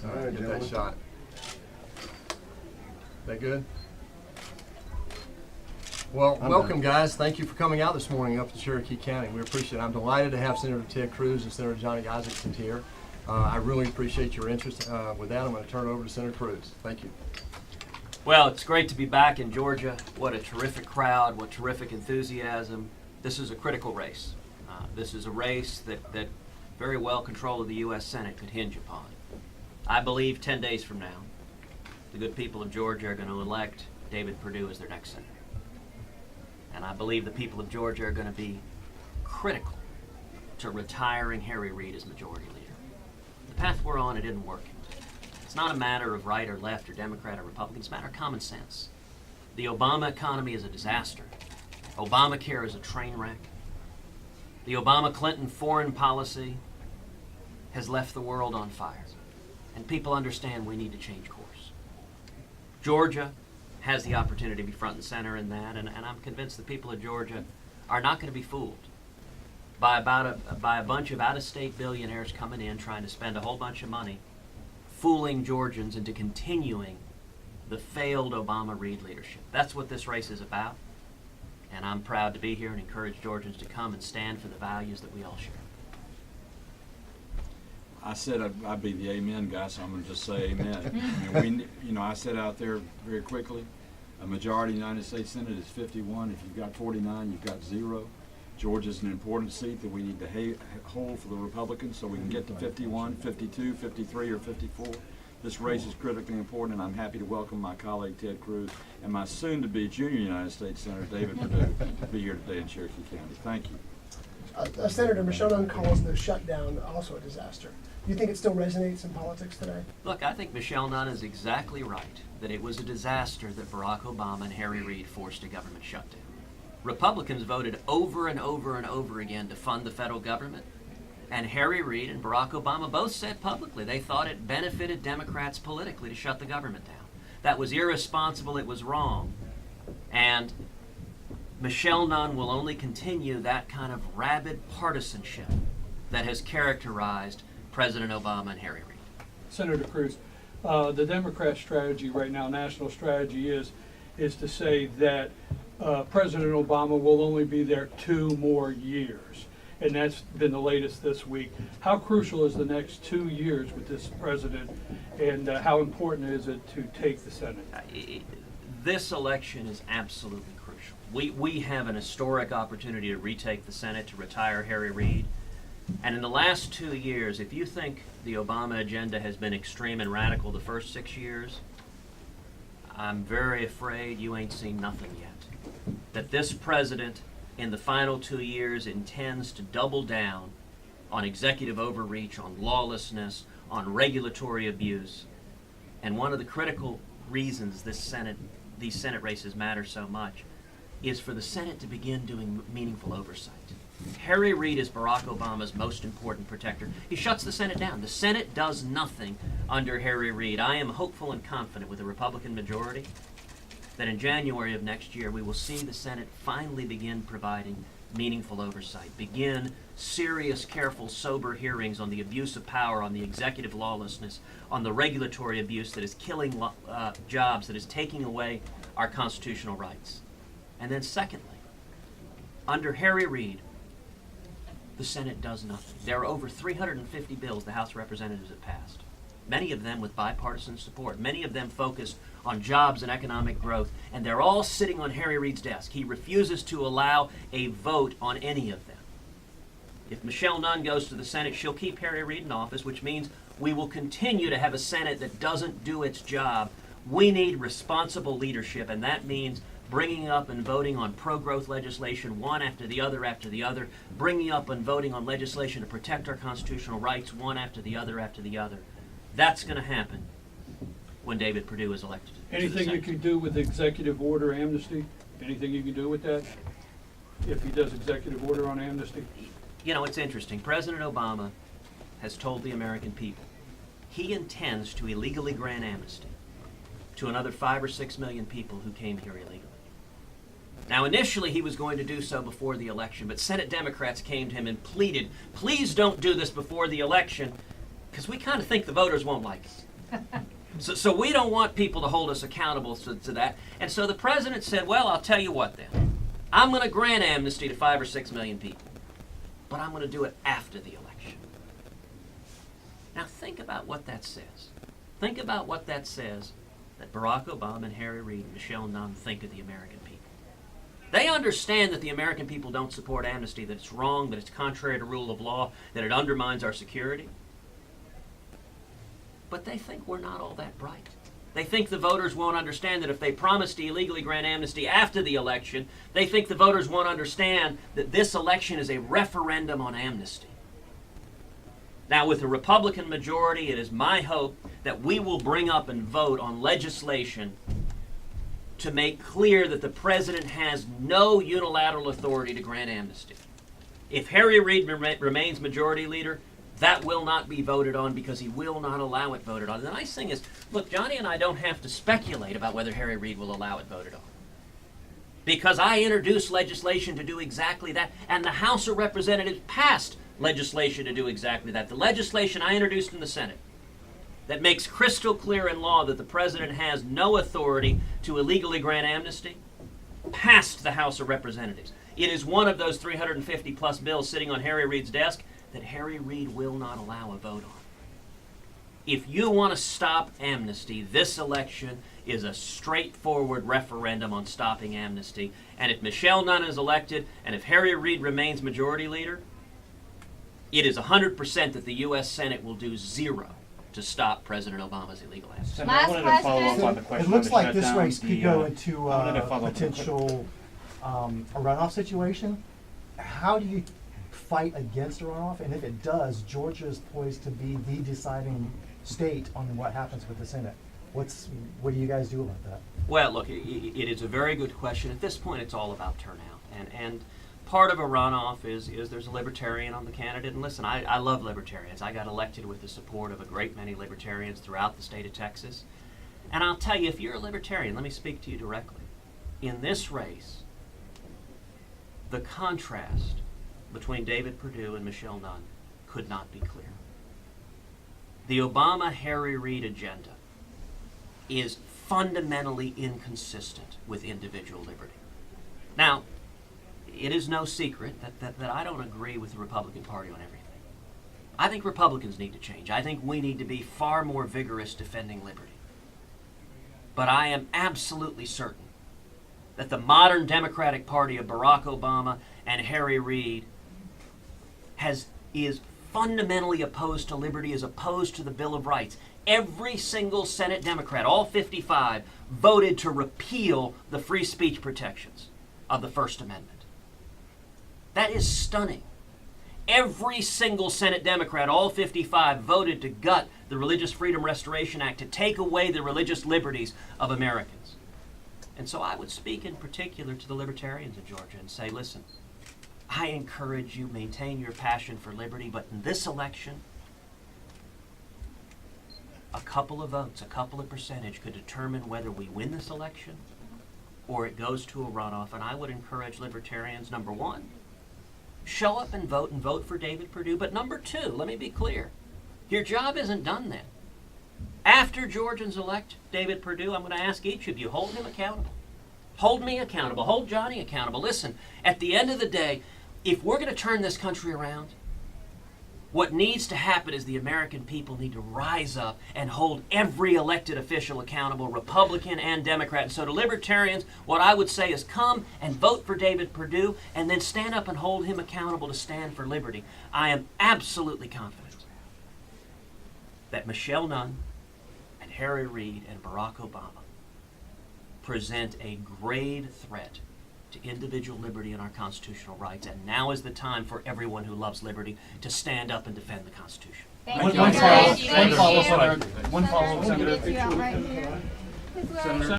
All right, Get gentlemen. that shot. That good? Well, I'm welcome, done. guys. Thank you for coming out this morning up to Cherokee County. We appreciate it. I'm delighted to have Senator Ted Cruz and Senator Johnny Isakson here. I really appreciate your interest. With that, I'm going to turn it over to Senator Cruz. Thank you. Well, it's great to be back in Georgia. What a terrific crowd, what terrific enthusiasm. This is a critical race. This is a race that very well control of the U.S. Senate could hinge upon. I believe 10 days from now, the good people of Georgia are going to elect David Perdue as their next senator. And I believe the people of Georgia are going to be critical to retiring Harry Reid as majority leader. The path we're on, it isn't working. It's not a matter of right or left or Democrat or Republican. It's a matter of common sense. The Obama economy is a disaster. Obamacare is a train wreck. The Obama-Clinton foreign policy has left the world on fire. And people understand we need to change course. Georgia has the opportunity to be front and center in that, and I'm convinced the people of Georgia are not going to be fooled by a bunch of out-of-state billionaires coming in trying to spend a whole bunch of money fooling Georgians into continuing the failed Obama-Reid leadership. That's what this race is about, and I'm proud to be here and encourage Georgians to come and stand for the values that we all share. I said I'd be the amen guy, so I'm going to just say amen. I mean, I said out there very quickly, a majority of the United States Senate is 51. If you've got 49, you've got 0. Georgia's an important seat that we need to hold for the Republicans so we can get to 51, 52, 53, or 54. This race is critically important, and I'm happy to welcome my colleague Ted Cruz and my soon-to-be junior United States Senator David Perdue to be here today in Cherokee County. Thank you. Senator Michelle Nunn calls the shutdown also a disaster. Do you think it still resonates in politics today? Look, I think Michelle Nunn is exactly right that it was a disaster that Barack Obama and Harry Reid forced a government shutdown. Republicans voted over and over and over again to fund the federal government, and Harry Reid and Barack Obama both said publicly they thought it benefited Democrats politically to shut the government down. That was irresponsible, it was wrong, and Michelle Nunn will only continue that kind of rabid partisanship that has characterized President Obama and Harry Reid. Senator Cruz, the Democrat strategy right now, national strategy is to say that President Obama will only be there 2 more years. And that's been the latest this week. How crucial is the next 2 years with this president, and how important is it to take the Senate? This election is absolutely crucial. We have an historic opportunity to retake the Senate, to retire Harry Reid. And in the last 2 years, if you think the Obama agenda has been extreme and radical the first 6 years, I'm very afraid you ain't seen nothing yet. That this president, in the final 2 years, intends to double down on executive overreach, on lawlessness, on regulatory abuse. And one of the critical reasons these Senate races matter so much is for the Senate to begin doing meaningful oversight. Harry Reid is Barack Obama's most important protector. He shuts the Senate down. The Senate does nothing under Harry Reid. I am hopeful and confident with a Republican majority that in January of next year we will see the Senate finally begin providing meaningful oversight, begin serious, careful, sober hearings on the abuse of power, on the executive lawlessness, on the regulatory abuse that is killing jobs, that is taking away our constitutional rights. And then secondly, under Harry Reid, the Senate does nothing. There are over 350 bills the House of Representatives have passed, many of them with bipartisan support, many of them focused on jobs and economic growth, and they're all sitting on Harry Reid's desk. He refuses to allow a vote on any of them. If Michelle Nunn goes to the Senate, she'll keep Harry Reid in office, which means we will continue to have a Senate that doesn't do its job. We need responsible leadership, and that means bringing up and voting on pro-growth legislation one after the other, bringing up and voting on legislation to protect our constitutional rights one after the other. That's going to happen when David Perdue is elected. Anything you can do with executive order amnesty? Anything you can do with that? If he does executive order on amnesty? You know, it's interesting. President Obama has told the American people he intends to illegally grant amnesty to another 5 or 6 million people who came here illegally. Now, initially, he was going to do so before the election, but Senate Democrats came to him and pleaded, please don't do this before the election, because we kind of think the voters won't like it. So we don't want people to hold us accountable to that. And so the president said, well, I'll tell you what then. I'm going to grant amnesty to 5 or 6 million people, but I'm going to do it after the election. Now think about what that says. Think about what that says that Barack Obama and Harry Reid and Michelle Nunn think of the American people. They understand that the American people don't support amnesty, that it's wrong, that it's contrary to rule of law, that it undermines our security. But they think we're not all that bright. They think the voters won't understand that if they promise to illegally grant amnesty after the election, they think the voters won't understand that this election is a referendum on amnesty. Now, with a Republican majority, it is my hope that we will bring up and vote on legislation to make clear that the president has no unilateral authority to grant amnesty. If Harry Reid remains majority leader, that will not be voted on because he will not allow it voted on. And the nice thing is, look, Johnny and I don't have to speculate about whether Harry Reid will allow it voted on, because I introduced legislation to do exactly that, and the House of Representatives passed legislation to do exactly that. The legislation I introduced in the Senate that makes crystal clear in law that the president has no authority to illegally grant amnesty passed the House of Representatives. It is one of those 350 plus bills sitting on Harry Reid's desk that Harry Reid will not allow a vote on. If you want to stop amnesty, this election is a straightforward referendum on stopping amnesty. And if Michelle Nunn is elected, and if Harry Reid remains majority leader, it is 100% that the U.S. Senate will do zero to stop President Obama's illegal amnesty. Senator, I wanted to follow up on the It question. looks on the like this shutdown. race could go into I wanted to a follow up on the potential a runoff situation. How do you fight against a runoff? And if it does, Georgia is poised to be the deciding state on what happens with the Senate. What do you guys do about that? Well, look, it is a very good question. At this point, it's all about turnout. And part of a runoff is there's a libertarian on the candidate. And listen, I love libertarians. I got elected with the support of a great many libertarians throughout the state of Texas. And I'll tell you, if you're a libertarian, let me speak to you directly. In this race, the contrast between David Perdue and Michelle Nunn could not be clearer. The Obama-Harry Reid agenda is fundamentally inconsistent with individual liberty. Now, it is no secret that I don't agree with the Republican Party on everything. I think Republicans need to change. I think we need to be far more vigorous defending liberty. But I am absolutely certain that the modern Democratic Party of Barack Obama and Harry Reid is fundamentally opposed to liberty, is opposed to the Bill of Rights. Every single Senate Democrat, all 55, voted to repeal the free speech protections of the First Amendment. That is stunning. Every single Senate Democrat, all 55, voted to gut the Religious Freedom Restoration Act, to take away the religious liberties of Americans. And so I would speak in particular to the libertarians in Georgia and say, listen, I encourage you, maintain your passion for liberty, but in this election, a couple of votes, a couple of percentage could determine whether we win this election or it goes to a runoff. And I would encourage libertarians, number one, show up and vote for David Perdue. But number two, let me be clear, your job isn't done then. After Georgians elect David Perdue, I'm going to ask each of you, hold him accountable. Hold me accountable. Hold Johnny accountable. Listen, at the end of the day, if we're going to turn this country around, what needs to happen is the American people need to rise up and hold every elected official accountable, Republican and Democrat. And so to libertarians, what I would say is come and vote for David Perdue and then stand up and hold him accountable to stand for liberty. I am absolutely confident that Michelle Nunn and Harry Reid and Barack Obama present a grave threat to individual liberty and our constitutional rights, and now is the time for everyone who loves liberty to stand up and defend the Constitution. One follow-up, Senator.